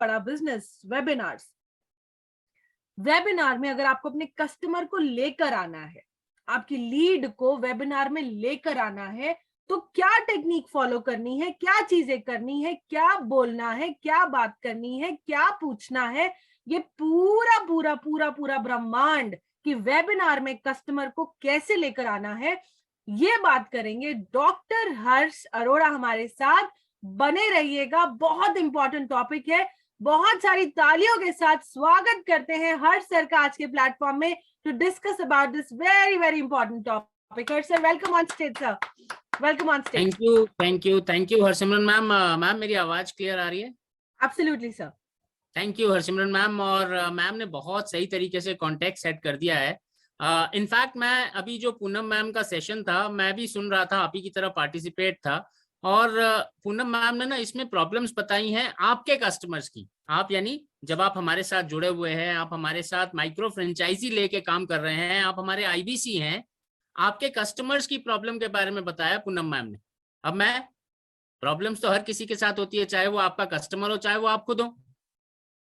बड़ा business webinars. Webinar में अगर आपको अपने कस्टमर को लेकर आना है, आपकी लीड को वेबिनार में लेकर आना है, तो क्या टेक्निक फॉलो करनी है, क्या चीजें करनी है, क्या बोलना है, क्या बात करनी है, क्या पूछना है, ये पूरा पूरा पूरा पूरा ब्रह्मांड कि वेबिनार में कस्टमर को कैसे लेकर आना है, ये बात करेंगे डॉक्टर हर्ष अरोड़ा हमारे साथ। बने रहिएगा, बहुत इंपॉर्टेंट टॉपिक है। बहुत सारी तालियों के साथ स्वागत करते हैं हर्ष सर का आज के प्लेटफॉर्म में to discuss about this very very important topic. Harsh sir, welcome on stage sir, welcome on stage. Thank you Harsimran ma'am. Ma'am मेरी आवाज क्लियर आ रही है? Absolutely sir. Thank you Harsimran ma'am. और मैम ने बहुत सही तरीके से कॉन्टेक्स्ट सेट कर दिया है। इनफैक्ट मैं अभी जो पूनम मैम का सेशन था मैं भी सुन रहा था, आप ही की तरह पार्टिसिपेट था। और पूनम मैम ने ना इसमें प्रॉब्लम्स बताई हैं आपके कस्टमर्स की। आप यानी जब आप हमारे साथ जुड़े हुए हैं, आप हमारे साथ माइक्रो फ्रेंचाइजी लेके काम कर रहे हैं, आप हमारे आईबीसी हैं, आपके कस्टमर्स की प्रॉब्लम के बारे में बताया पूनम मैम ने। अब मैं, प्रॉब्लम्स तो हर किसी के साथ होती है, चाहे वो आपका कस्टमर हो चाहे वो आप खुद हो।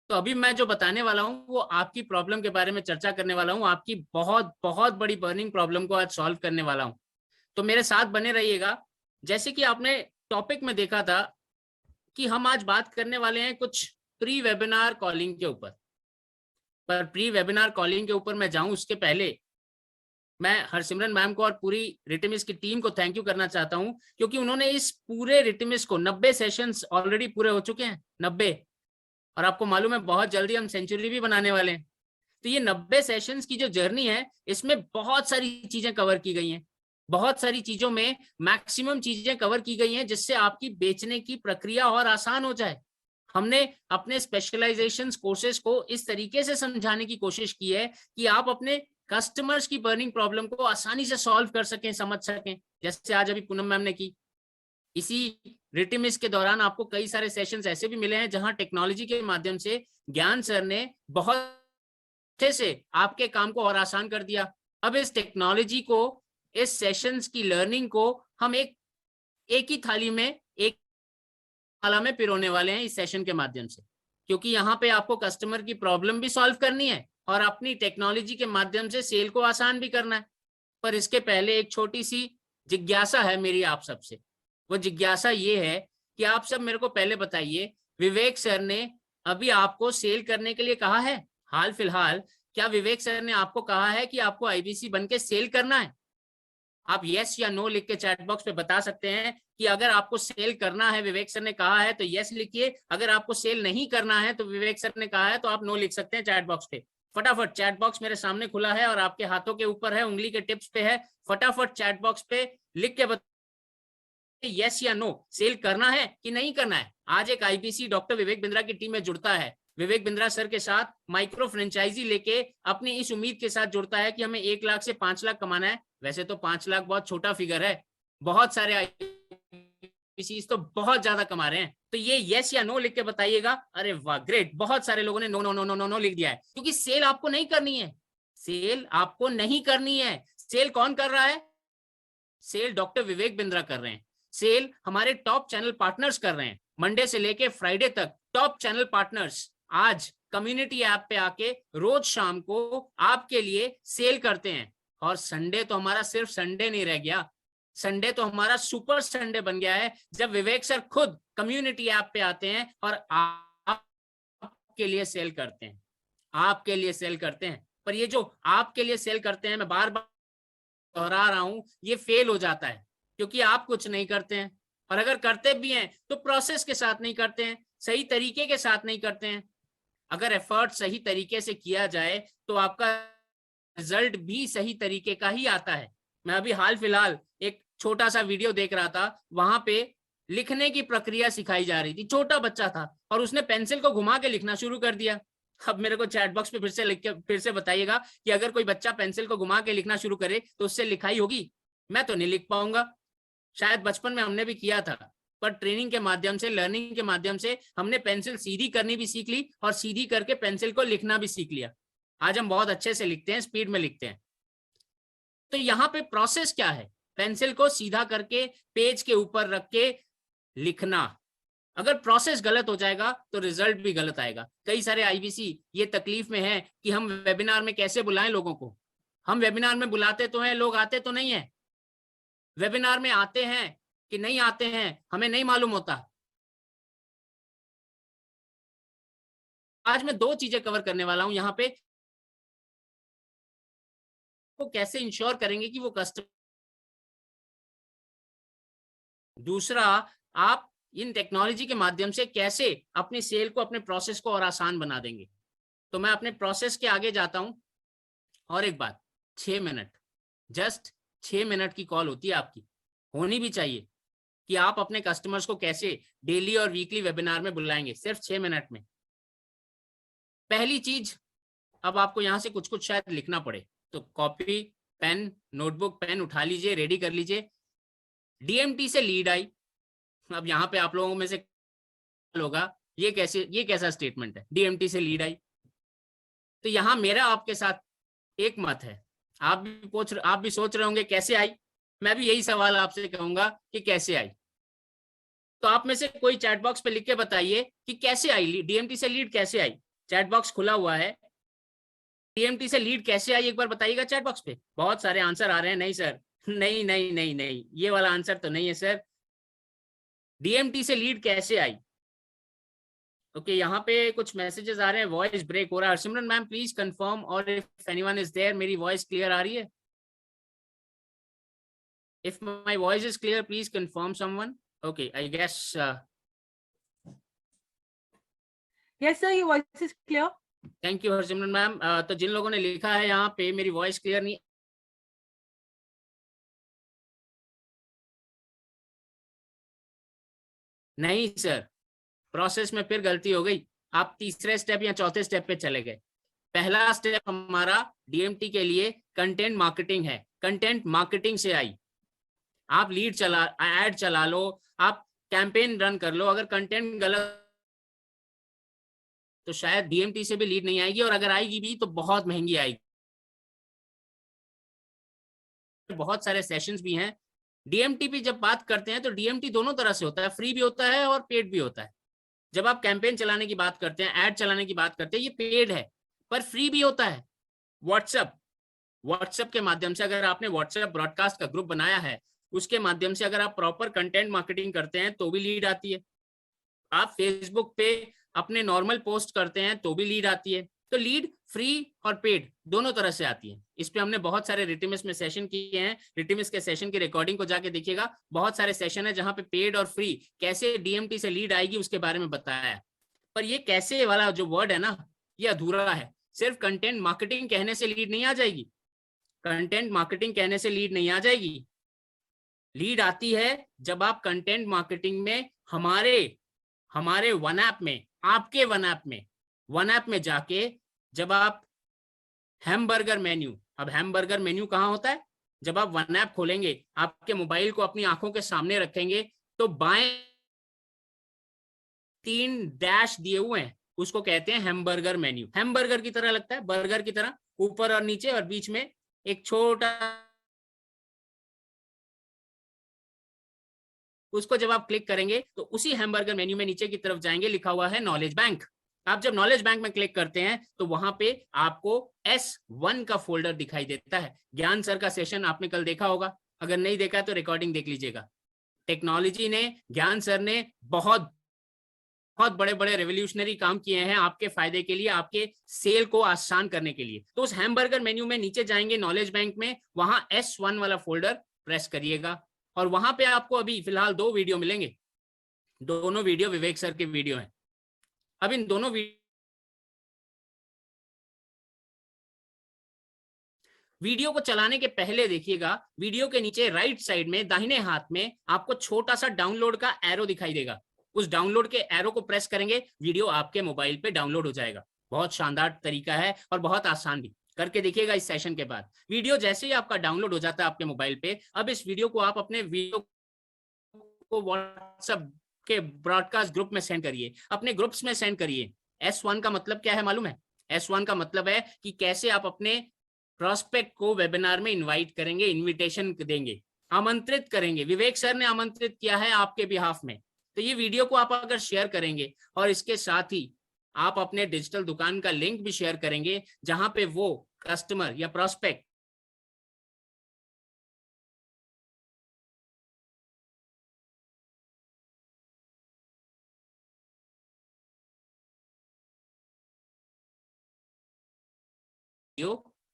तो अभी मैं जो बताने वाला हूँ वो आपकी प्रॉब्लम के बारे में चर्चा करने वाला हूँ, आपकी बहुत बहुत बड़ी बर्निंग प्रॉब्लम को आज सॉल्व करने वाला हूँ। तो मेरे साथ बने रहिएगा। जैसे कि आपने टॉपिक में देखा था कि हम आज बात करने वाले हैं कुछ प्री वेबिनार कॉलिंग के ऊपर। पर प्री वेबिनार कॉलिंग के ऊपर मैं जाऊं उसके पहले मैं हरसिमरन मैम को और पूरी रिटिमिस की टीम को थैंक यू करना चाहता हूं, क्योंकि उन्होंने इस पूरे रिटिमिस को 90 सेशंस ऑलरेडी पूरे हो चुके हैं, 90। और आपको मालूम है बहुत जल्दी हम सेंचुरी भी बनाने वाले हैं। तो ये 90 सेशंस की जो जर्नी है इसमें बहुत सारी चीजें कवर की गई हैं। बहुत सारी चीजों में मैक्सिमम चीजें कवर की गई हैं जिससे आपकी बेचने की प्रक्रिया और आसान हो जाए। हमने अपने स्पेशलाइजेशन कोर्सेज को इस तरीके से समझाने की कोशिश की है कि आप अपने कस्टमर्स की बर्निंग प्रॉब्लम को आसानी से सॉल्व कर सकें, समझ सकें, जैसे आज अभी पूनम मैम ने की। इसी रिटिमिस के दौरान आपको कई सारे सेशंस ऐसे भी मिले हैं जहां टेक्नोलॉजी के माध्यम से ज्ञान सर ने बहुत अच्छे से आपके काम को और आसान कर दिया। अब इस टेक्नोलॉजी को, इस सेशंस की लर्निंग को हम एक ही थाली में, एक थाला में पिरोने वाले हैं इस सेशन के माध्यम से, क्योंकि यहाँ पे आपको कस्टमर की प्रॉब्लम भी सॉल्व करनी है और अपनी टेक्नोलॉजी के माध्यम से सेल को आसान भी करना है। पर इसके पहले एक छोटी सी जिज्ञासा है मेरी आप सबसे। वो जिज्ञासा ये है कि आप सब मेरे को पहले बताइए, विवेक सर ने अभी आपको सेल करने के लिए कहा है? हाल फिलहाल क्या विवेक सर ने आपको कहा है कि आपको आईबीसी बन के सेल करना है? आप यस या नो लिख के चैट बॉक्स पे बता सकते हैं कि अगर आपको सेल करना है, विवेक सर ने कहा है तो यस लिखिए। अगर आपको सेल नहीं करना है तो विवेक सर ने कहा है तो आप नो लिख सकते हैं चैट बॉक्स पे। फटाफट चैट बॉक्स मेरे सामने खुला है और आपके हाथों के ऊपर है, उंगली के टिप्स पे है। फटाफट चैट बॉक्स पे लिख के यस या नो, सेल करना है कि नहीं करना है। आज एक आईबीसी डॉक्टर विवेक बिंद्रा की टीम में जुड़ता है, विवेक बिंद्रा सर के साथ माइक्रो फ्रेंचाइजी लेके अपनी इस उम्मीद के साथ जुड़ता है कि हमें 1 लाख से 5 लाख कमाना है। वैसे तो 5 लाख बहुत छोटा फिगर है, बहुत सारे आईबीसी तो बहुत ज्यादा कमा रहे हैं। तो ये यस या नो लिख के बताइएगा। अरे वाह, ग्रेट, बहुत सारे लोगों ने no no no no no no लिख दिया है, क्योंकि सेल आपको नहीं करनी है। सेल आपको नहीं करनी है। सेल कौन कर रहा है? सेल डॉक्टर विवेक बिंद्रा कर रहे हैं। सेल हमारे टॉप चैनल पार्टनर्स कर रहे हैं। मंडे से लेके फ्राइडे तक टॉप चैनल पार्टनर्स आज कम्युनिटी ऐप पे आके रोज शाम को आपके लिए सेल करते हैं। और संडे तो हमारा सिर्फ संडे नहीं रह गया, संडे तो हमारा सुपर संडे बन गया है, जब विवेक सर खुद कम्युनिटी ऐप पे आते हैं और आपके लिए सेल करते हैं। आपके लिए सेल करते हैं। पर ये जो आपके लिए सेल करते हैं, मैं बार बार दोहरा रहा हूं, ये फेल हो जाता है क्योंकि आप कुछ नहीं करते हैं। और अगर करते भी हैं तो प्रोसेस के साथ नहीं करते हैं, सही तरीके के साथ नहीं करते हैं। अगर एफर्ट सही तरीके से किया जाए तो आपका रिजल्ट भी सही तरीके का ही आता है। मैं अभी हाल फिलहाल एक छोटा सा वीडियो देख रहा था, वहां पे लिखने की प्रक्रिया सिखाई जा रही थी। छोटा बच्चा था और उसने पेंसिल को घुमा के लिखना शुरू कर दिया। अब मेरे को चैट बॉक्स पे फिर से लिख के फिर से बताइएगा कि अगर कोई बच्चा पेंसिल को घुमा के लिखना शुरू करे तो उससे लिखाई होगी? मैं तो नहीं लिख पाऊंगा। शायद बचपन में हमने भी किया था, पर ट्रेनिंग के माध्यम से, लर्निंग के माध्यम से हमने पेंसिल सीधी करनी भी सीख ली और सीधी करके पेंसिल को लिखना भी सीख लिया। आज हम बहुत अच्छे से लिखते हैं, स्पीड में लिखते हैं। तो यहाँ पे प्रोसेस क्या है? पेंसिल को सीधा करके पेज के ऊपर रख के लिखना, अगर प्रोसेस गलत हो जाएगा तो रिजल्ट भी गलत आएगा। कई सारे आईबीसी ये तकलीफ में है कि हम वेबिनार में कैसे बुलाएं लोगों को। हम वेबिनार में बुलाते तो हैं, लोग आते तो नहीं है। वेबिनार में आते हैं कि नहीं आते हैं हमें नहीं मालूम होता। आज मैं 2 चीजें कवर करने वाला हूं यहाँ पे। वो कैसे इंश्योर करेंगे कि वो कस्टमर, दूसरा आप इन टेक्नोलॉजी के माध्यम से कैसे अपनी सेल को, अपने प्रोसेस को और आसान बना देंगे। तो मैं अपने प्रोसेस के आगे जाता हूं। और एक बात, 6 मिनट, जस्ट 6 मिनट की कॉल होती है आपकी, होनी भी चाहिए, कि आप अपने कस्टमर्स को कैसे डेली और वीकली वेबिनार में बुलाएंगे, सिर्फ 6 मिनट में। पहली चीज, अब आपको यहां से कुछ कुछ शायद लिखना पड़े, तो कॉपी पेन, नोटबुक पेन उठा लीजिए, रेडी कर लीजिए। डीएमटी से लीड आई। अब यहाँ पे आप लोगों में से होगा ये कैसा स्टेटमेंट है, डीएमटी से लीड आई। तो यहाँ मेरा आपके साथ एक मत है। आप भी सोच रहे होंगे कैसे आई। मैं भी यही सवाल आपसे कहूंगा कि कैसे आई। तो आप में से कोई चैट बॉक्स पे लिख के बताइए कि कैसे आई, डीएमटी से लीड कैसे आई। चैट बॉक्स खुला हुआ है, डीएमटी से लीड कैसे आई एक बार बताइएगा चैट बॉक्स पे। बहुत सारे आंसर आ रहे हैं, नहीं सर, नहीं नहीं नहीं नहीं, ये वाला आंसर तो नहीं है सर। डीएमटी से लीड कैसे आई। ओके, यहाँ पे कुछ मैसेजेस आ रहे हैं, वॉइस ब्रेक हो रहा है। सिमरन मैम प्लीज कंफर्म, और इफ एनीवन इज देयर, मेरी वॉइस क्लियर आ रही है? If my voice is clear please confirm someone. Okay, I guess yes sir, your voice is clear. Thank you Harsimran ma'am. तो जिन लोगों ने लिखा है यहाँ पे मेरी वॉइस क्लियर नहीं, नहीं सर, प्रोसेस में फिर गलती हो गई। आप तीसरे स्टेप या चौथे स्टेप पे चले गए। पहला स्टेप हमारा डीएमटी के लिए कंटेंट मार्केटिंग है, कंटेंट मार्केटिंग से आई। आप लीड चला, ऐड चला लो, आप कैंपेन रन कर लो, अगर कंटेंट गलत तो शायद डीएमटी से भी लीड नहीं आएगी, और अगर आएगी भी तो बहुत महंगी आएगी। बहुत सारे सेशंस भी हैं। डीएमटी पे जब बात करते हैं तो डीएमटी दोनों तरह से होता है, फ्री भी होता है और पेड भी होता है। जब आप कैंपेन चलाने की बात करते हैं, ऐड चलाने की बात करते हैं, ये पेड है पर फ्री भी होता है। व्हाट्सएप के माध्यम से, अगर आपने व्हाट्सएप ब्रॉडकास्ट का ग्रुप बनाया है, उसके माध्यम से अगर आप प्रॉपर कंटेंट मार्केटिंग करते हैं तो भी लीड आती है। आप फेसबुक पे अपने नॉर्मल पोस्ट करते हैं तो भी लीड आती है। तो लीड फ्री और पेड दोनों तरह से आती है। इस पे हमने बहुत सारे रिटिमिस में सेशन किए हैं। रिटिमिस के सेशन की रिकॉर्डिंग को जाके देखिएगा, बहुत सारे सेशन है जहां पे पेड और फ्री कैसे डीएमटी से लीड आएगी उसके बारे में बताया है। पर ये कैसे वाला जो वर्ड है ना, ये अधूरा है। सिर्फ कंटेंट मार्केटिंग कहने से लीड नहीं आ जाएगी। कंटेंट मार्केटिंग कहने से लीड नहीं आ जाएगी। लीड आती है जब आप कंटेंट मार्केटिंग में हमारे वन ऐप में, आपके वन ऐप में जाके जब आप हैमबर्गर मेन्यू, अब हैमबर्गर मेन्यू कहाँ होता है, जब आप वन ऐप खोलेंगे, आपके मोबाइल को अपनी आंखों के सामने रखेंगे तो बाएं 3 डैश दिए हुए हैं, उसको कहते हैं हैमबर्गर मेन्यू। हैमबर्गर की तरह लगता है, बर्गर की तरह, ऊपर और नीचे, और बीच में एक छोटा, उसको जब आप क्लिक करेंगे तो उसी हैमबर्गर मेन्यू में नीचे की तरफ जाएंगे, लिखा हुआ है नॉलेज बैंक। आप जब नॉलेज बैंक में क्लिक करते हैं तो वहां पे आपको S1 का फोल्डर दिखाई देता है। ज्ञान सर का सेशन आपने कल देखा होगा, अगर नहीं देखा तो रिकॉर्डिंग देख लीजिएगा। टेक्नोलॉजी ने, ज्ञान सर ने बहुत बड़े बड़े रेवोल्यूशनरी काम किए हैं आपके फायदे के लिए, आपके सेल को आसान करने के लिए। तो उस हैमबर्गर मेन्यू में नीचे जाएंगे नॉलेज बैंक में, वहां S1 वाला फोल्डर प्रेस करिएगा, और वहां पे आपको अभी फिलहाल 2 वीडियो मिलेंगे। दोनों वीडियो विवेक सर के वीडियो हैं। अब इन दोनों वीडियो को चलाने के पहले देखिएगा, वीडियो के नीचे राइट साइड में दाहिने हाथ में आपको छोटा सा डाउनलोड का एरो दिखाई देगा। उस डाउनलोड के एरो को प्रेस करेंगे, वीडियो आपके मोबाइल पे डाउनलोड हो जाएगा। बहुत शानदार तरीका है और बहुत आसान भी, करके देखिएगा इस सेशन के बाद। वीडियो जैसे ही आपका डाउनलोड हो जाता है आपके मोबाइल पे, अब इस वीडियो को आप अपने वीडियो को व्हाट्सएप के ब्रॉडकास्ट ग्रुप में सेंड करिए, अपने ग्रुप्स में सेंड करिए। S1 का मतलब क्या है मालूम है? S1 का मतलब है कि कैसे आप अपने प्रोस्पेक्ट को वेबिनार में इनवाइट करेंगे, इनविटेशन देंगे, आमंत्रित करेंगे। विवेक सर ने आमंत्रित किया है आपके बिहाफ में, तो ये वीडियो को आप अगर शेयर करेंगे और इसके साथ ही आप अपने डिजिटल दुकान का लिंक भी शेयर करेंगे, जहां पे वो कस्टमर या प्रोस्पेक्ट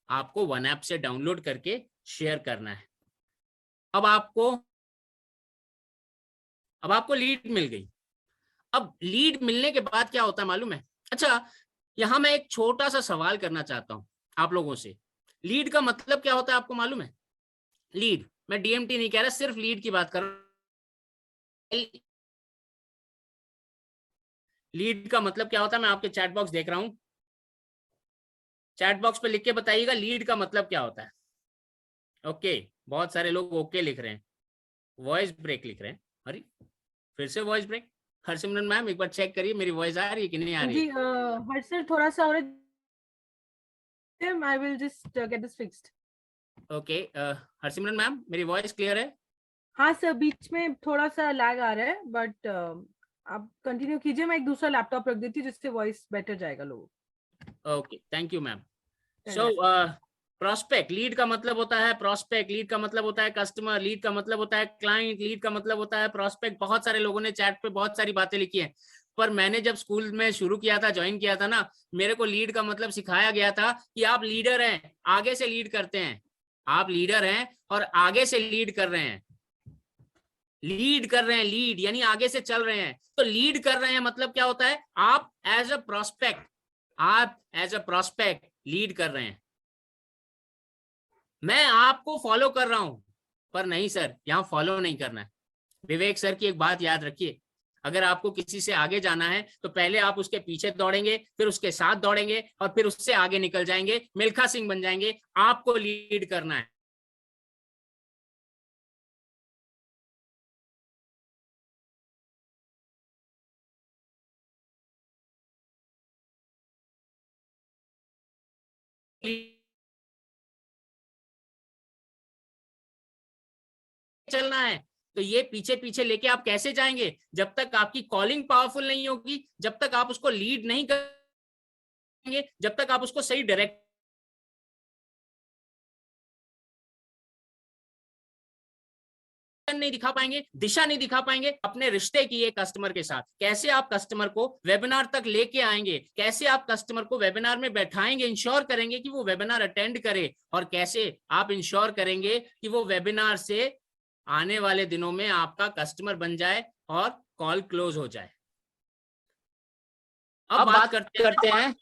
आपको वन ऐप से डाउनलोड करके शेयर करना है। अब आपको लीड मिल गई। अब लीड मिलने के बाद क्या होता है मालूम है? अच्छा, यहां मैं एक छोटा सा सवाल करना चाहता हूं आप लोगों से। लीड का मतलब क्या होता है आपको मालूम है? लीड, मैं डीएमटी नहीं कह रहा, सिर्फ लीड की बात कर रहा हूं। लीड का मतलब क्या होता है? मैं आपके चैट बॉक्स देख रहा हूं, चैट बॉक्स पे लिख के बताइएगा लीड का मतलब क्या होता है। ओके, बहुत सारे लोग ओके लिख रहे हैं, वॉइस ब्रेक लिख रहे हैं। अरे फिर से वॉइस ब्रेक। हरसिमरन मैम एक बार चेक करिए मेरी वॉइस आ रही है कि नहीं आ रही है। जी हर्ष सर थोड़ा सा और I will just get this fixed. Okay, Harsimran ma'am मेरी वॉइस क्लियर है? हाँ सर, बीच में थोड़ा सा लैग आ रहा है, बट आप कंटिन्यू कीजिए। मैं एक दूसरा लैपटॉप रख देती हूँ जिससे वॉइस बेटर जाएगा लोगों। Okay, thank you ma'am. So prospect, lead का मतलब होता है प्रोस्पेक्ट, लीड का मतलब होता है कस्टमर, लीड का मतलब होता है क्लाइंट, लीड का मतलब होता है प्रोस्पेक्ट। बहुत सारे लोगों ने चैट पे बहुत सारी बातें लिखी हैं, पर मैंने जब स्कूल में शुरू किया था, ज्वाइन किया था ना, मेरे को लीड का मतलब सिखाया गया था कि आप लीडर हैं, आगे से लीड करते हैं। आप लीडर हैं और आगे से लीड कर रहे हैं। लीड कर रहे हैं, लीड यानी आगे से चल रहे हैं। तो लीड कर रहे हैं मतलब क्या होता है? आप एज अ प्रोस्पेक्ट लीड कर रहे हैं। मैं आपको फॉलो कर रहा हूं, पर नहीं सर, यहां फॉलो नहीं करना है। विवेक सर की एक बात याद रखिए, अगर आपको किसी से आगे जाना है तो पहले आप उसके पीछे दौड़ेंगे, फिर उसके साथ दौड़ेंगे और फिर उससे आगे निकल जाएंगे, मिल्खा सिंह बन जाएंगे। आपको लीड करना है। चलना है तो ये पीछे पीछे लेके आप कैसे जाएंगे? जब तक आपकी कॉलिंग पावरफुल नहीं होगी, जब तक आप उसको लीड नहीं करेंगे, जब तक आप उसको सही डायरेक्ट नहीं दिखा पाएंगे, दिशा नहीं दिखा पाएंगे अपने रिश्ते की है कस्टमर के साथ। कैसे आप कस्टमर को वेबिनार तक लेके आएंगे, कैसे आप कस्टमर को वेबिनार में बैठाएंगे, इंश्योर करेंगे कि वो वेबिनार अटेंड करे, और कैसे आप इंश्योर करेंगे कि वो वेबिनार से आने वाले दिनों में आपका कस्टमर बन जाए और कॉल क्लोज हो जाए। अब बात करते हैं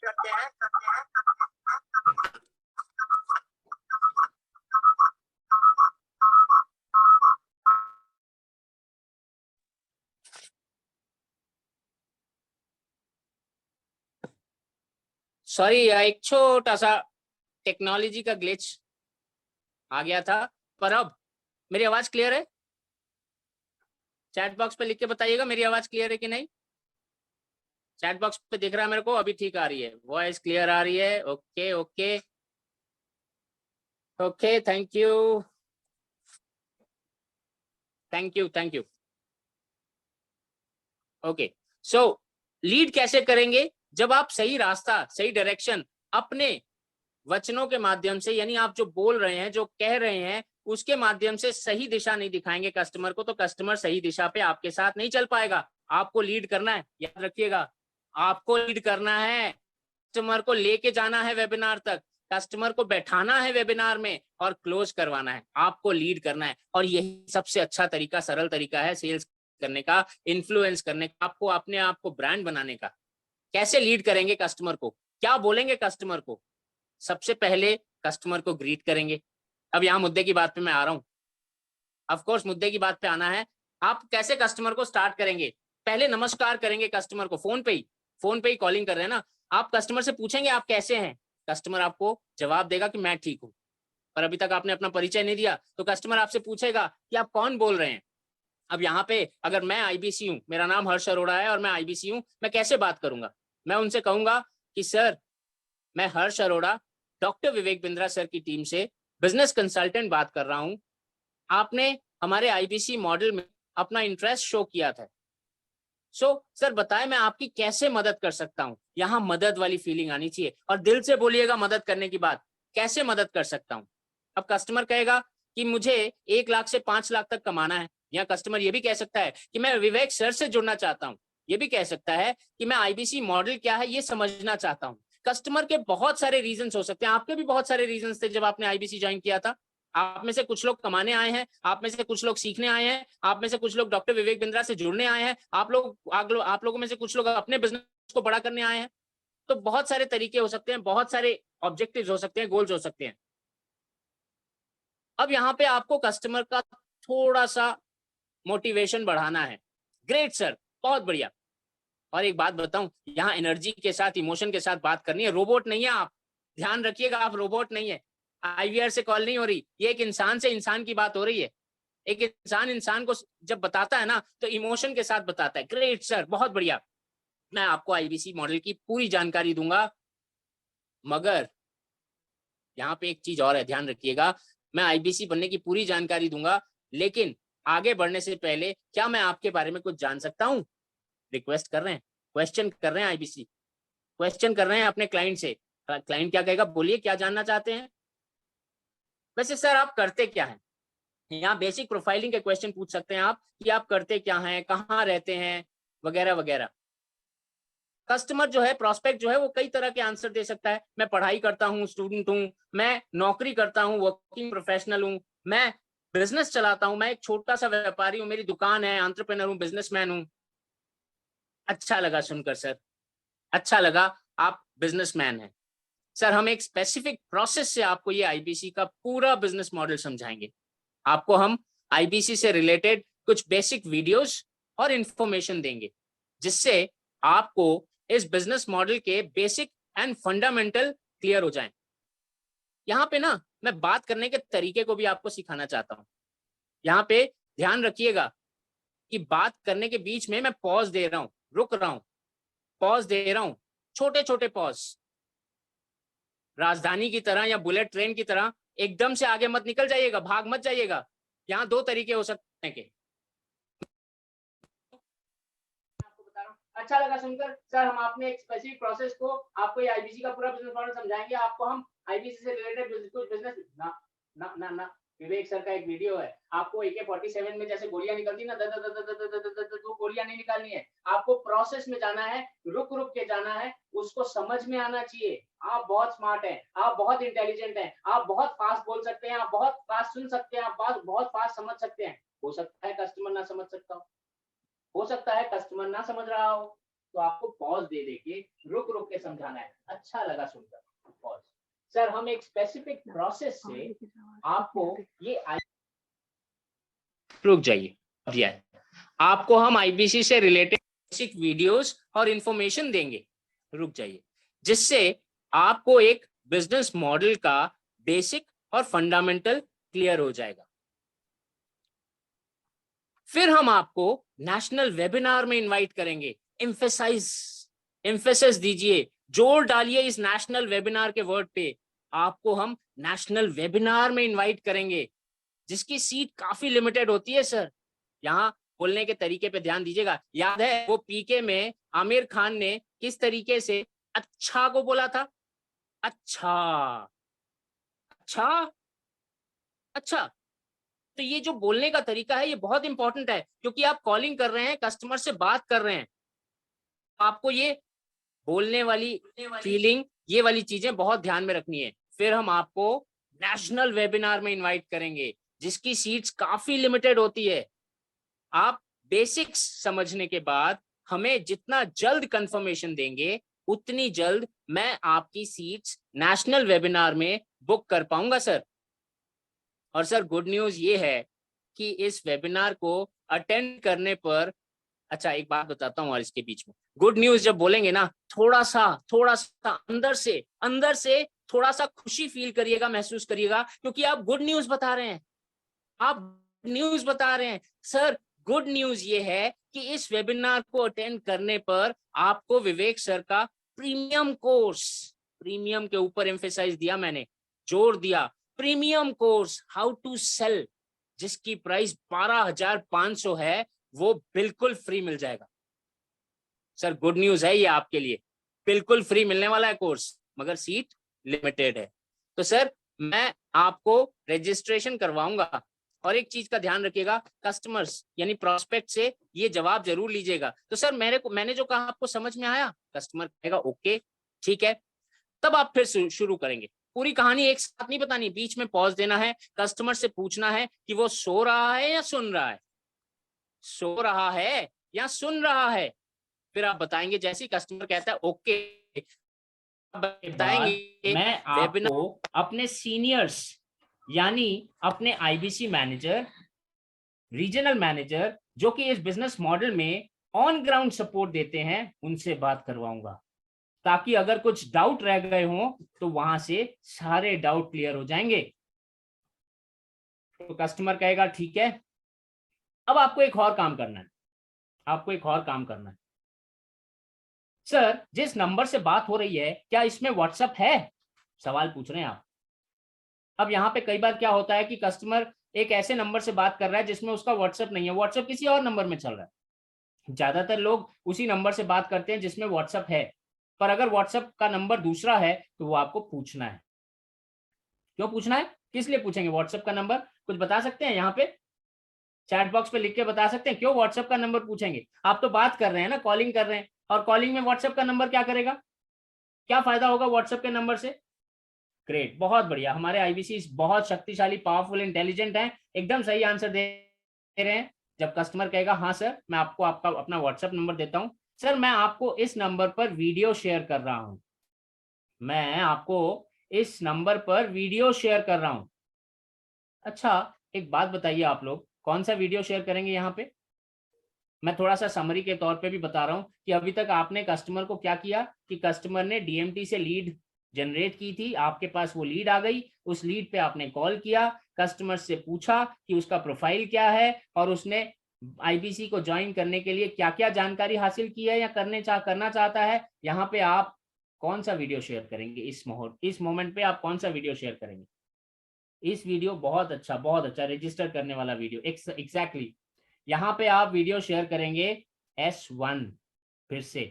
सॉरी, एक छोटा सा टेक्नोलॉजी का ग्लिच आ गया था, पर अब मेरी आवाज क्लियर है? चैट बॉक्स पे लिख के बताइएगा मेरी आवाज क्लियर है कि नहीं। चैट बॉक्स पे दिख रहा है मेरे को, अभी ठीक आ रही है, वॉइस क्लियर आ रही है। Okay okay okay, thank you thank you thank you. Okay, so lead कैसे करेंगे? जब आप सही रास्ता, सही डायरेक्शन अपने वचनों के माध्यम से, यानी आप जो बोल रहे हैं, जो कह रहे हैं, उसके माध्यम से सही दिशा नहीं दिखाएंगे कस्टमर को, तो कस्टमर सही दिशा पे आपके साथ नहीं चल पाएगा। आपको लीड करना है, याद रखिएगा, आपको लीड करना है, कस्टमर को लेके जाना है वेबिनार तक, कस्टमर को बैठाना है वेबिनार में और क्लोज करवाना है। आपको लीड करना है, और यही सबसे अच्छा तरीका, सरल तरीका है सेल्स करने का, इन्फ्लुएंस करने का, आपको अपने आप को ब्रांड बनाने का। कैसे लीड करेंगे कस्टमर को, क्या बोलेंगे कस्टमर को? सबसे पहले कस्टमर को ग्रीट करेंगे। अब यहाँ मुद्दे की बात पे मैं आ रहा हूँ, ऑफ कोर्स मुद्दे की बात पे आना है। आप कैसे कस्टमर को स्टार्ट करेंगे? पहले नमस्कार करेंगे कस्टमर को, फोन पे ही कॉलिंग कर रहे हैं ना। आप कस्टमर से पूछेंगे आप कैसे हैं, कस्टमर आपको जवाब देगा कि मैं ठीक हूँ, पर अभी तक आपने अपना परिचय नहीं दिया, तो कस्टमर आपसे पूछेगा कि आप कौन बोल रहे हैं। अब यहाँ पे अगर मैं आईबीसी हूँ, मेरा नाम हर्ष अरोड़ा है और मैं आईबीसी हूँ, मैं कैसे बात करूंगा? मैं उनसे कहूंगा कि सर, मैं हर्ष अरोड़ा डॉक्टर विवेक बिंद्रा सर की टीम से बिजनेस कंसल्टेंट बात कर रहा हूं। आपने हमारे आईबीसी मॉडल में अपना इंटरेस्ट शो किया था, सर बताएं मैं आपकी कैसे मदद कर सकता हूँ। यहाँ मदद वाली फीलिंग आनी चाहिए और दिल से बोलिएगा मदद करने की बात, कैसे मदद कर सकता हूँ। अब कस्टमर कहेगा कि मुझे 1 लाख से 5 लाख तक कमाना है, या कस्टमर ये भी कह सकता है कि मैं विवेक सर से जुड़ना चाहता हूँ, ये भी कह सकता है कि मैं आईबीसी मॉडल क्या है ये समझना चाहता हूँ। कस्टमर के बहुत सारे रीजंस हो सकते हैं, आपके भी बहुत सारे रीजंस थे जब आपने आईबीसी ज्वाइन किया था। आप में से कुछ लोग कमाने आए हैं, आप में से कुछ लोग सीखने आए हैं, आप में से कुछ लोग डॉक्टर विवेक बिंद्रा से जुड़ने आए हैं, आप लोगों में से कुछ लोग अपने बिजनेस को बड़ा करने आए हैं। तो बहुत सारे तरीके हो सकते हैं, बहुत सारे ऑब्जेक्टिव्स हो सकते हैं, गोल्स हो सकते हैं। अब यहाँ पे आपको कस्टमर का थोड़ा सा मोटिवेशन बढ़ाना है। ग्रेट सर, बहुत बढ़िया। और एक बात बताऊं, यहाँ एनर्जी के साथ, इमोशन के साथ बात करनी है, रोबोट नहीं है आप, ध्यान रखिएगा, आप रोबोट नहीं है। आईवीआर से कॉल नहीं हो रही, ये एक इंसान से इंसान की बात हो रही है। एक इंसान इंसान को जब बताता है ना तो इमोशन के साथ बताता है। ग्रेट सर, बहुत बढ़िया, मैं आपको आईबीसी मॉडल की पूरी जानकारी दूंगा, मगर यहाँ पे एक चीज और है, ध्यान रखिएगा, मैं आईबीसी बनने की पूरी जानकारी दूंगा, लेकिन आगे बढ़ने से पहले क्या मैं आपके बारे में कुछ जान सकता हूँ। रिक्वेस्ट कर रहे हैं, क्वेश्चन कर रहे हैं, आईबीसी क्वेश्चन कर रहे हैं अपने क्लाइंट से। क्लाइंट क्या कहेगा, बोलिए क्या जानना चाहते हैं। वैसे सर आप करते क्या हैं, यहाँ बेसिक प्रोफाइलिंग के क्वेश्चन पूछ सकते हैं आप कि आप करते क्या हैं, कहाँ रहते हैं, वगैरह वगैरह। कस्टमर जो है, प्रोस्पेक्ट जो है, वो कई तरह के आंसर दे सकता है। मैं पढ़ाई करता हूँ, स्टूडेंट हूँ, मैं नौकरी करता हूँ, वर्किंग प्रोफेशनल हूँ, मैं बिजनेस चलाता हूँ, मैं एक छोटा सा व्यापारी हूँ, मेरी दुकान है, एंटरप्रेन्योर हूँ, बिजनेसमैन हूँ। अच्छा लगा सुनकर सर, अच्छा लगा आप बिजनेसमैन हैं। सर हम एक स्पेसिफिक प्रोसेस से आपको ये आईबीसी का पूरा बिजनेस मॉडल समझाएंगे। आपको हम आईबीसी से रिलेटेड कुछ बेसिक वीडियोस और इंफॉर्मेशन देंगे, जिससे आपको इस बिजनेस मॉडल के बेसिक एंड फंडामेंटल क्लियर हो जाएं। यहाँ पे ना मैं बात करने के तरीके को भी आपको सिखाना चाहता हूँ। यहाँ पे ध्यान रखिएगा कि बात करने के बीच में मैं पॉज दे रहा हूँ, रुक रहा हूँ, पॉज दे रहा हूँ, छोटे छोटे पॉज। राजधानी की तरह या बुलेट ट्रेन की तरह एकदम से आगे मत निकल जाइएगा, भाग मत जाइएगा। यहाँ 2 तरीके हो सकते हैं के। अच्छा लगा सुनकर सर, हम आपने एक स्पेसिफिक प्रोसेस को आपको ये आईबीसी का पूरा बिजनेस मॉडल समझाएंगे। आपको हम आईबीसी से रिलेटेड कुछ बिजनेस ना ना ना ना विवेक सर का एक वीडियो है, आपको AK-47 में जैसे गोलियां निकलती ना, वो गोलियां नहीं निकालनी है, आपको प्रोसेस में जाना है, रुक रुक के जाना है, उसको समझ में आना चाहिए। आप बहुत स्मार्ट हैं, आप बहुत इंटेलिजेंट हैं, आप बहुत फास्ट बोल सकते हैं, आप बहुत फास्ट सुन सकते हैं, आप बहुत फास्ट समझ सकते हैं। हो सकता है कस्टमर ना समझ सकता हो सकता है कस्टमर ना समझ रहा हो, तो आपको पॉज दे देके रुक रुक के समझाना है। अच्छा लगा सुनकर, पॉज। सर हम एक स्पेसिफिक प्रोसेस से आपको ये रुक जाइए, दिया है आपको हम आईबीसी से रिलेटेड बेसिक वीडियोस और इंफॉर्मेशन देंगे, रुक जाइए, जिससे आपको एक बिजनेस मॉडल का बेसिक और फंडामेंटल क्लियर हो जाएगा। फिर हम आपको नेशनल वेबिनार में इनवाइट करेंगे। एम्फेसिस दीजिए, जोर डालिए इस नेशनल वेबिनार के वर्ड पे। आपको हम नेशनल वेबिनार में इनवाइट करेंगे, जिसकी सीट काफी लिमिटेड होती है सर। यहाँ बोलने के तरीके पे ध्यान दीजिएगा। याद है वो पीके में आमिर खान ने किस तरीके से अच्छा को बोला था, अच्छा अच्छा अच्छा। तो ये जो बोलने का तरीका है ये बहुत इंपॉर्टेंट है, क्योंकि आप कॉलिंग कर रहे हैं, कस्टमर से बात कर रहे हैं। आपको ये बोलने वाली फीलिंग, ये वाली चीजें बहुत ध्यान में रखनी है। फिर हम आपको नेशनल वेबिनार में इनवाइट करेंगे, जिसकी सीट्स काफी लिमिटेड होती है। आप बेसिक्स समझने के बाद हमें जितना जल्द कंफर्मेशन देंगे, उतनी जल्द मैं आपकी सीट्स नेशनल वेबिनार में बुक कर पाऊंगा सर। और सर गुड न्यूज ये है कि इस वेबिनार को अटेंड करने पर, अच्छा एक बात बताता हूँ और इसके बीच में, गुड न्यूज जब बोलेंगे ना, थोड़ा सा अंदर से थोड़ा सा खुशी फील करिएगा, महसूस करिएगा, क्योंकि आप गुड न्यूज बता रहे हैं, आप न्यूज बता रहे हैं। सर गुड न्यूज ये है कि इस वेबिनार को अटेंड करने पर आपको विवेक सर का प्रीमियम कोर्स, प्रीमियम के ऊपर एम्फेसाइज दिया मैंने, जोर दिया, premium course how to sell, जिसकी प्राइस 12,500 है, वो बिल्कुल फ्री मिल जाएगा। सर गुड न्यूज है ये आपके लिए, बिल्कुल फ्री मिलने वाला है कोर्स, मगर सीट लिमिटेड है। तो सर मैं आपको रजिस्ट्रेशन करवाऊंगा, और एक चीज का ध्यान रखिएगा, कस्टमर्स यानी प्रोस्पेक्ट से ये जवाब जरूर लीजिएगा। तो सर मैंने जो कहा आपको समझ में आया? कस्टमर कहेगा ओके ठीक है, तब आप फिर शुरू करेंगे। पूरी कहानी एक साथ नहीं बतानी, बीच में पॉज देना है, कस्टमर से पूछना है कि वो सो रहा है या सुन रहा है, सो रहा है या सुन रहा है, फिर आप बताएंगे। जैसे ही कस्टमर कहता है ओके, बताएंगे मैं आपको अपने सीनियर्स यानी अपने आईबीसी मैनेजर, रीजनल मैनेजर जो कि इस बिजनेस मॉडल में ऑन ग्राउंड सपोर्ट देते हैं, उनसे बात करवाऊंगा, ताकि अगर कुछ डाउट रह गए हों तो वहां से सारे डाउट क्लियर हो जाएंगे। तो कस्टमर कहेगा ठीक है। अब आपको एक और काम करना है, आपको एक और काम करना है। सर जिस नंबर से बात हो रही है क्या इसमें व्हाट्सएप है? सवाल पूछ रहे हैं आप। अब यहाँ पे कई बार क्या होता है कि कस्टमर एक ऐसे नंबर से बात कर रहा है जिसमें उसका व्हाट्सएप नहीं है, व्हाट्सएप किसी और नंबर में चल रहा है। ज्यादातर लोग उसी नंबर से बात करते हैं जिसमें व्हाट्सएप है, पर अगर व्हाट्सएप का नंबर दूसरा है तो वो आपको पूछना है। क्यों पूछना है, किस लिए पूछेंगे व्हाट्सएप का नंबर? कुछ बता सकते हैं यहाँ पे चैट बॉक्स पे लिख के बता सकते हैं क्यों व्हाट्सएप का नंबर पूछेंगे? आप तो बात कर रहे हैं ना, कॉलिंग कर रहे हैं, और कॉलिंग में व्हाट्सएप का नंबर क्या करेगा? क्या फायदा होगा व्हाट्सएप के नंबर से? ग्रेट, बहुत बढ़िया, हमारे आईबीसी बहुत शक्तिशाली, पावरफुल, इंटेलिजेंट हैं, एकदम सही आंसर दे रहे हैं। जब कस्टमर कहेगा हाँ सर मैं आपको आपका अपना व्हाट्सएप नंबर देता हूं, सर मैं आपको इस नंबर पर वीडियो शेयर कर रहा हूं, मैं आपको इस नंबर पर वीडियो शेयर कर रहा हूं। अच्छा एक बात बताइए, आप लोग कौन सा वीडियो शेयर करेंगे? यहाँ पे मैं थोड़ा सा समरी के तौर पे भी बता रहा हूं कि अभी तक आपने कस्टमर को क्या किया कि कस्टमर ने डीएमटी से लीड जनरेट की थी, आपके पास वो लीड आ गई, उस लीड पे आपने कॉल किया, कस्टमर से पूछा कि उसका प्रोफाइल क्या है और उसने आईबीसी को ज्वाइन करने के लिए क्या क्या जानकारी हासिल की है या करना चाहता है। यहाँ पे आप कौन सा वीडियो शेयर करेंगे? इस मोमेंट पे आप कौन सा वीडियो शेयर करेंगे? इस वीडियो बहुत अच्छा रजिस्टर करने वाला वीडियो, एग्जैक्टली यहाँ पे आप वीडियो शेयर करेंगे S1। फिर से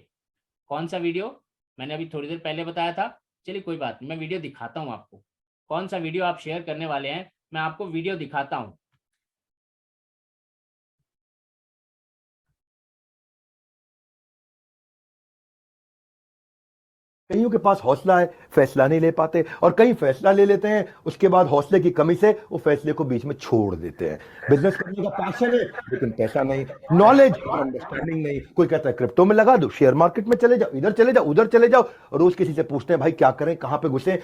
कौन सा वीडियो? मैंने अभी थोड़ी देर पहले बताया था, चलिए कोई बात नहीं, मैं वीडियो दिखाता हूं आपको। कौन सा वीडियो आप शेयर करने वाले हैं, मैं आपको वीडियो दिखाता हूं। कईयों के पास हौसला है, फैसला नहीं ले पाते, और कई फैसला ले लेते हैं, उसके बाद हौसले की कमी से वो फैसले को बीच में छोड़ देते हैं। बिजनेस करने का पैशन है लेकिन पैसा नहीं, नॉलेज और अंडरस्टैंडिंग नहीं। कोई कहता है क्रिप्टो में लगा दो, शेयर मार्केट में चले जाओ, इधर चले जाओ, उधर चले जाओ, रोज किसी से पूछते हैं भाई क्या करें, कहां पे घुसे।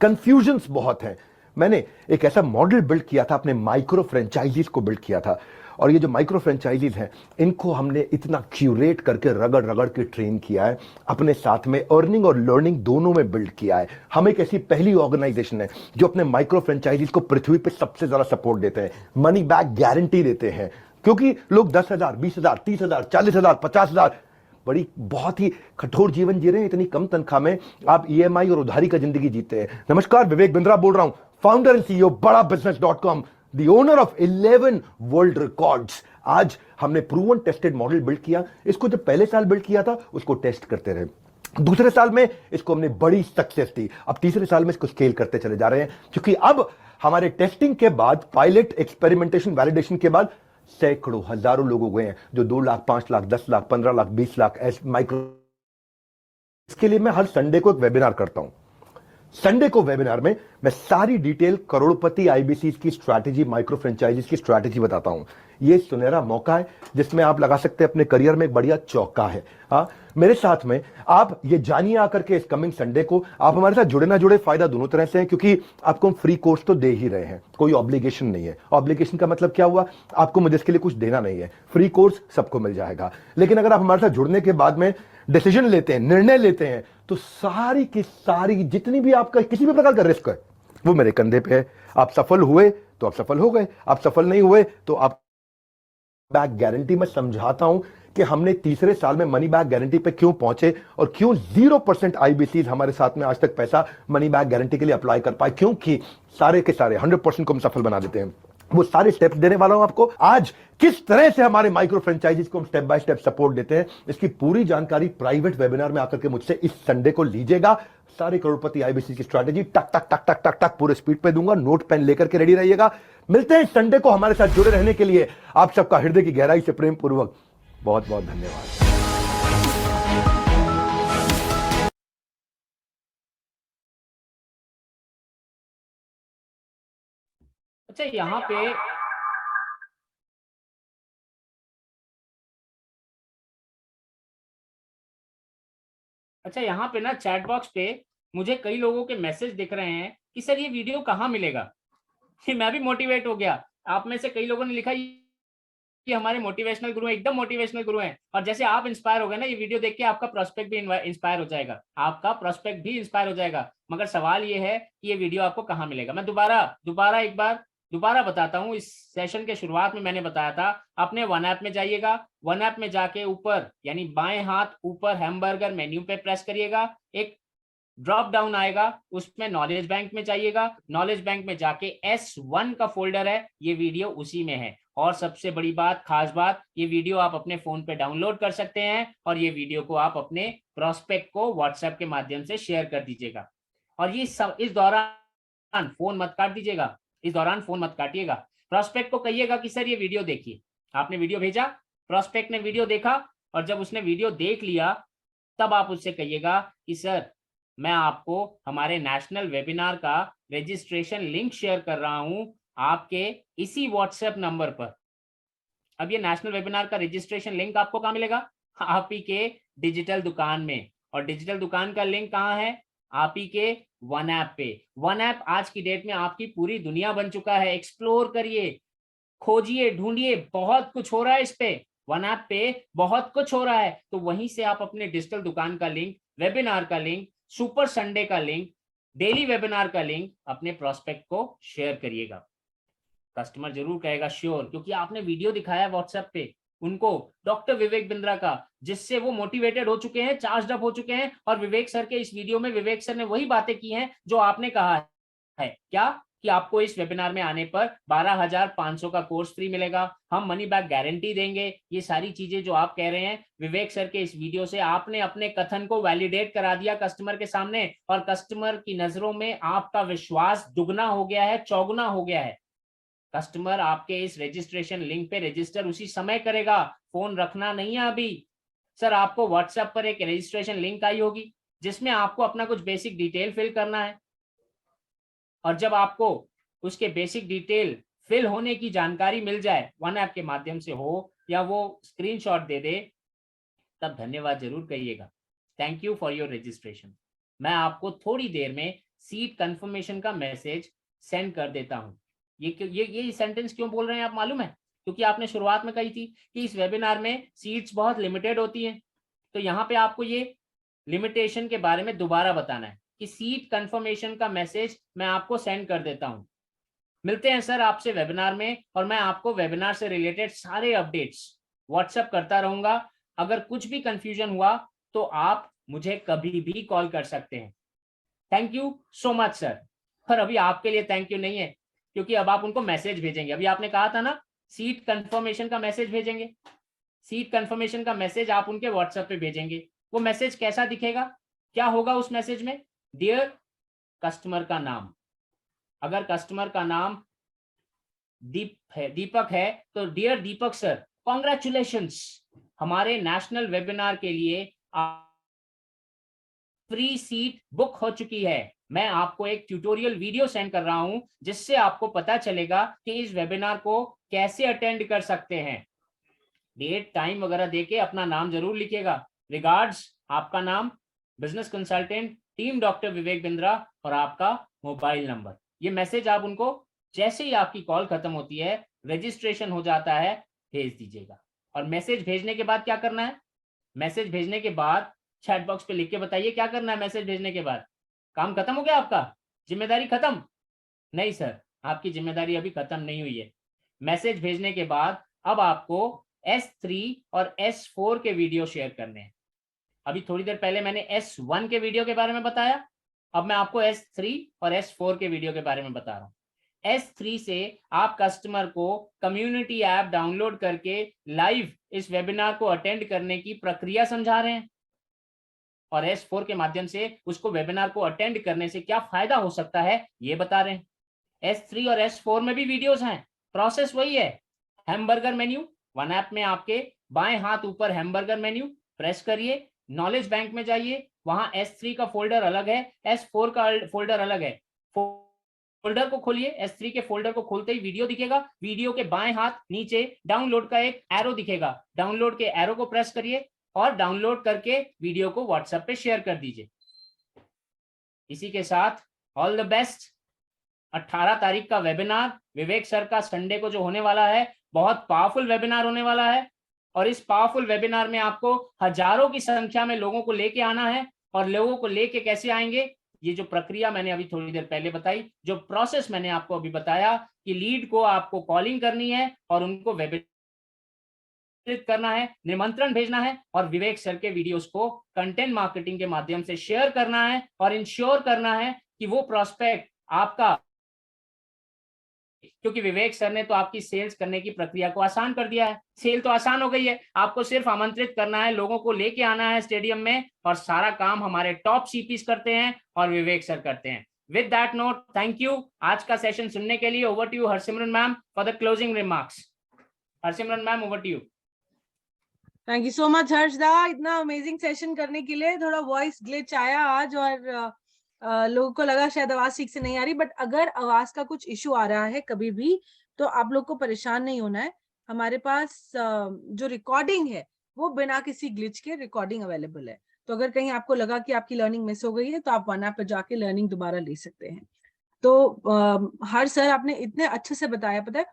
कंफ्यूजन्स बहुत है। मैंने एक ऐसा मॉडल बिल्ड किया था, अपने माइक्रो फ्रेंचाइजीज को बिल्ड किया था, और ये जो माइक्रो फ्रेंचाइजीज हैं इनको हमने इतना क्यूरेट करके रगड़ रगड़ के ट्रेन किया है, अपने साथ में अर्निंग और लर्निंग दोनों में बिल्ड किया है। हम एक ऐसी पहली ऑर्गेनाइजेशन है जो अपने माइक्रो फ्रेंचाइजीज को पृथ्वी पे सबसे ज्यादा सपोर्ट देते हैं, मनी बैक गारंटी देते हैं, क्योंकि लोग 10,000, 20,000, 30,000, 40,000, 50,000 बड़ी बहुत ही कठोर जीवन जी रहे हैं, इतनी कम तनख्वाह में आप ईएमआई और उधारी का जिंदगी जीते हैं। नमस्कार, विवेक बिंद्रा बोल रहा हूं, फाउंडर एंड सीईओ बड़ा बिजनेस.com, the owner of 11 world records. आज हमने प्रूवन टेस्टेड मॉडल बिल्ड किया। इसको जब पहले साल बिल्ड किया था उसको टेस्ट करते रहे, दूसरे साल में इसको हमने बड़ी सक्सेस दी, अब तीसरे साल में इसको स्केल करते चले जा रहे हैं, क्योंकि अब हमारे टेस्टिंग के बाद, पायलट, एक्सपेरिमेंटेशन, वैलिडेशन के बाद सैकड़ों, हजारों लोग हो गए हैं जो 2 लाख, 5 लाख, 10 लाख, 15 लाख, 20 लाख ऐसे माइक्रो। इसके लिए मैं हर संडे को एक वेबिनार करता हूं। संडे को वेबिनार में मैं सारी डिटेल करोड़पति आईबीसी की स्ट्रैटेजी, माइक्रो फ्रेंचाइजीज की स्ट्रैटेजी बताता हूं। ये सुनहरा मौका है जिसमें आप लगा सकते हैं अपने करियर में एक बढ़िया चौका है। मेरे साथ में आप ये जानिए आकर के इस कमिंग संडे को। आप हमारे साथ जुड़े ना जुड़े फायदा दोनों तरह से है, क्योंकि आपको हम फ्री कोर्स तो दे ही रहे हैं, कोई ऑब्लिगेशन नहीं है। ऑब्लिगेशन का मतलब क्या हुआ? आपको मुझे इसके लिए कुछ देना नहीं है, फ्री कोर्स सबको मिल जाएगा। लेकिन अगर आप हमारे साथ जुड़ने के बाद में डिसीजन लेते हैं, निर्णय लेते हैं, तो सारी की सारी जितनी भी आपका किसी भी प्रकार का रिस्क है वो मेरे कंधे पे है। आप सफल हुए तो आप सफल हो गए, आप सफल नहीं हुए तो आप बैक गारंटी में समझाता हूं कि हमने तीसरे साल में मनी बैक गारंटी पे क्यों पहुंचे और क्यों 0% आईबीसी हमारे साथ में आज तक पैसा मनी बैक गारंटी के लिए अप्लाई कर पाए, क्योंकि सारे के सारे 100% को हम सफल बना देते हैं। वो सारे स्टेप्स देने वाला हूं आपको। आज किस तरह से हमारे माइक्रो फ्रेंचाइजीज को हम स्टेप बाय स्टेप सपोर्ट देते हैं, इसकी पूरी जानकारी प्राइवेट वेबिनार में आकर के मुझसे इस संडे को लीजिएगा। सारे करोड़पति आईबीसी की स्ट्रैटेजी टक टक टक टक टक टक पूरे स्पीड पे दूंगा, नोट पेन लेकर के रेडी रहिएगा। मिलते हैं संडे को। हमारे साथ जुड़े रहने के लिए आप सबका हृदय की गहराई से प्रेम पूर्वक बहुत बहुत धन्यवाद। अच्छा, यहाँ पे ना चैट बॉक्स पे मुझे कई लोगों के मैसेज दिख रहे हैं कि सर ये वीडियो कहाँ मिलेगा। कि मैं भी मोटिवेट हो गया। आप में से कई लोगों ने लिखा कि हमारे मोटिवेशनल गुरु हैं, एकदम मोटिवेशनल गुरु हैं। और जैसे आप इंस्पायर हो गए ना, ये वीडियो देख के आपका प्रोस्पेक्ट भी इंस्पायर हो जाएगा, आपका प्रोस्पेक्ट भी इंस्पायर हो जाएगा। मगर सवाल ये है कि ये वीडियो आपको कहाँ मिलेगा। मैं दोबारा बताता हूँ। इस सेशन के शुरुआत में मैंने बताया था, अपने वन ऐप में जाइएगा। वन ऐप में जाके ऊपर यानी बाएं हाथ ऊपर हैमबर्गर मेन्यू पे प्रेस करिएगा, एक ड्रॉप डाउन आएगा, उसमें नॉलेज बैंक में जाइएगा। नॉलेज बैंक में जाके S1 का फोल्डर है, ये वीडियो उसी में है। और सबसे बड़ी बात, खास बात, ये वीडियो आप अपने फोन पे डाउनलोड कर सकते हैं और ये वीडियो को आप अपने प्रोस्पेक्ट को व्हाट्सएप के माध्यम से शेयर कर दीजिएगा। और ये सब इस दौरान फोन मत काट दीजिएगा, इस दौरान फोन मत काटिएगा। प्रोस्पेक्ट को कहिएगा कि सर ये वीडियो देखिए। आपने वीडियो भेजा, प्रोस्पेक्ट ने वीडियो देखा, और जब उसने वीडियो देख लिया तब आप उससे कहिएगा कि सर मैं आपको हमारे नेशनल वेबिनार का रजिस्ट्रेशन लिंक शेयर कर रहा हूं आपके इसी व्हाट्सएप नंबर पर। अब ये नेशनल वेबिनार का रजिस्ट्रेशन लिंक आपको कहाँ मिलेगा? आप ही के डिजिटल दुकान में। और डिजिटल दुकान का लिंक कहाँ है? आप ही के वन ऐप पे। वन ऐप आज की डेट में आपकी पूरी दुनिया बन चुका है। एक्सप्लोर करिए, खोजिए, ढूंढिए, बहुत कुछ हो रहा है इस पे। वन ऐप पे बहुत कुछ हो रहा है। तो वहीं से आप अपने डिजिटल दुकान का लिंक, वेबिनार का लिंक, सुपर संडे का लिंक, डेली वेबिनार का लिंक अपने प्रोस्पेक्ट को शेयर करिएगा। कस्टमर जरूर कहेगा श्योर, क्योंकि आपने वीडियो दिखाया व्हाट्सएप पे उनको डॉक्टर विवेक बिंद्रा का, जिससे वो मोटिवेटेड हो चुके हैं, चार्ज अप हो चुके हैं। और विवेक सर के इस वीडियो में विवेक सर ने वही बातें की हैं जो आपने कहा है। क्या कि आपको इस वेबिनार में आने पर 12,500 का कोर्स फ्री मिलेगा, हम मनी बैक गारंटी देंगे। ये सारी चीजें जो आप कह रहे हैं, विवेक सर के इस वीडियो से आपने अपने कथन को वैलिडेट करा दिया कस्टमर के सामने। और कस्टमर की नजरों में आपका विश्वास दुगना हो गया है, चौगुना हो गया है। कस्टमर आपके इस रजिस्ट्रेशन लिंक पे रजिस्टर उसी समय करेगा, फोन रखना नहीं है अभी। सर आपको व्हाट्सएप पर एक रजिस्ट्रेशन लिंक आई होगी जिसमें आपको अपना कुछ बेसिक डिटेल फिल करना है। और जब आपको उसके बेसिक डिटेल फिल होने की जानकारी मिल जाए, वन ऐप के माध्यम से हो या वो स्क्रीनशॉट दे दे, तब धन्यवाद जरूर कहिएगा। Thank you for your registration. मैं आपको थोड़ी देर में सीट कंफर्मेशन का मैसेज सेंड कर देता हूं। ये सेंटेंस क्यों बोल रहे हैं आप मालूम है? क्योंकि आपने शुरुआत में कही थी कि इस वेबिनार में सीट्स बहुत लिमिटेड होती हैं। तो यहाँ पे आपको ये लिमिटेशन के बारे में दोबारा बताना है कि सीट कंफर्मेशन का मैसेज मैं आपको सेंड कर देता हूं। मिलते हैं सर आपसे वेबिनार में, और मैं आपको वेबिनार से रिलेटेड सारे अपडेट्स व्हाट्सएप करता रहूंगा। अगर कुछ भी कंफ्यूजन हुआ तो आप मुझे कभी भी कॉल कर सकते हैं। Thank you so much sir. पर अभी आपके लिए थैंक यू नहीं है, क्योंकि अब आप उनको मैसेज भेजेंगे। अभी आपने कहा था ना सीट कंफर्मेशन का मैसेज भेजेंगे, सीट कंफर्मेशन का मैसेज आप उनके व्हाट्सएप पे भेजेंगे। वो मैसेज कैसा दिखेगा, क्या होगा उस मैसेज में? डियर कस्टमर का नाम, अगर कस्टमर का नाम दीपक है तो डियर दीपक सर, कॉन्ग्रेचुलेशंस, हमारे नेशनल वेबिनार के लिए फ्री सीट बुक हो चुकी है। मैं आपको एक ट्यूटोरियल वीडियो सेंड कर रहा हूं जिससे आपको पता चलेगा कि इस वेबिनार को कैसे अटेंड कर सकते हैं। डेट टाइम वगैरह देके अपना नाम जरूर लिखिएगा। रिगार्ड्स, आपका नाम, business consultant, team doctor Vivek Bindra, और आपका मोबाइल नंबर। ये मैसेज आप उनको जैसे ही आपकी कॉल खत्म होती है, रजिस्ट्रेशन हो जाता है, भेज दीजिएगा। और मैसेज भेजने के बाद क्या करना है? मैसेज भेजने के बाद चैट बॉक्स पे लिख के बताइए क्या करना है। मैसेज भेजने के बाद काम खत्म हो गया आपका, जिम्मेदारी खत्म? नहीं सर, आपकी जिम्मेदारी अभी खत्म नहीं हुई है। मैसेज भेजने के बाद अब आपको S3 और S4 के वीडियो शेयर करने हैं। अभी थोड़ी देर पहले मैंने S1 के वीडियो के बारे में बताया, अब मैं आपको S3 और S4 के वीडियो के बारे में बता रहा हूं। S3 से आप कस्टमर को कम्युनिटी ऐप डाउनलोड करके लाइव इस वेबिनार को अटेंड करने की प्रक्रिया समझा रहे हैं और S4 के माध्यम से उसको वेबिनार को अटेंड करने से क्या फायदा हो सकता है ये बता रहे हैं। S3 और S4 में भी वीडियोस हैं, प्रोसेस वही है। हैमबर्गर मेन्यू, वन ऐप में आपके बाएं हाथ ऊपर हैमबर्गर मेन्यू प्रेस करिए, नॉलेज बैंक में जाइए, वहां S3 का फोल्डर अलग है, S4 का फोल्डर अलग है। फोल्डर को खोलिए, S3 के फोल्डर को खोलते ही वीडियो दिखेगा, वीडियो के बाएं हाथ नीचे डाउनलोड का एक एरो दिखेगा, डाउनलोड के एरो को प्रेस करिए और डाउनलोड करके वीडियो को व्हाट्सएप पे शेयर कर दीजिए। इसी के साथ ऑल द बेस्ट। 18 तारीख का वेबिनार विवेक सर का संडे को जो होने वाला है, बहुत पावरफुल वेबिनार होने वाला है और इस पावरफुल वेबिनार में आपको हजारों की संख्या में लोगों को लेके आना है। और लोगों को लेके कैसे आएंगे, ये जो प्रक्रिया मैंने अभी थोड़ी देर पहले बताई, जो प्रोसेस मैंने आपको अभी बताया कि लीड को आपको कॉलिंग करनी है और उनको वेबिनार करना है, निमंत्रण भेजना है और विवेक सर के वीडियोस को कंटेंट मार्केटिंग के माध्यम से शेयर करना है और इंश्योर करना है कि वो प्रोस्पेक्ट आपका, क्योंकि विवेक सर ने तो आपकी सेल्स करने की प्रक्रिया को आसान कर दिया है। सेल तो आसान हो गई है, आपको सिर्फ आमंत्रित करना है, लोगों को लेके आना है स्टेडियम में और सारा काम हमारे टॉप सीपीस करते हैं और विवेक सर करते हैं। With that note, thank you आज का सेशन सुनने के लिए। Over to you Harsimran ma'am for the closing remarks. Harsimran ma'am, over to you. Thank you so much Harsh da, इतना अमेजिंग सेशन करने के लिए। थोड़ा वॉइस ग्लिच आया आज और लोगों को लगा शायद आवाज ठीक से नहीं आ रही, बट अगर आवाज का कुछ इशू आ रहा है कभी भी तो आप लोग को परेशान नहीं होना है। हमारे पास जो रिकॉर्डिंग है वो बिना किसी ग्लिच के रिकॉर्डिंग अवेलेबल है, तो अगर कहीं आपको लगा कि आपकी लर्निंग मिस हो गई है तो आप वन ऐप पे जाके लर्निंग दोबारा ले सकते हैं। तो हर सर आपने इतने अच्छे से बताया। पता है,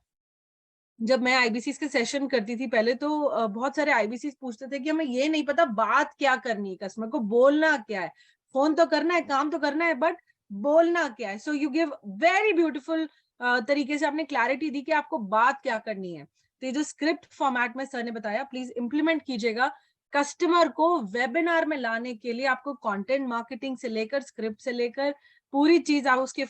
जब मैं आईबीसीज के सेशन करती थी पहले तो बहुत सारे आईबीसीज पूछते थे कि हमें ये नहीं पता बात क्या करनी है, कस्टमर को बोलना क्या है, फोन तो करना है, काम तो करना है, बट बोलना क्या है। So you give very beautiful तरीके से आपने क्लैरिटी दी कि आपको बात क्या करनी है। तो ये जो स्क्रिप्ट फॉर्मेट में सर ने बताया, प्लीज इंप्लीमेंट कीजिएगा। कस्टमर को वेबिनार में लाने के लिए आपको कंटेंट मार्केटिंग से लेकर स्क्रिप्ट से लेकर पूरी चीज आप उसके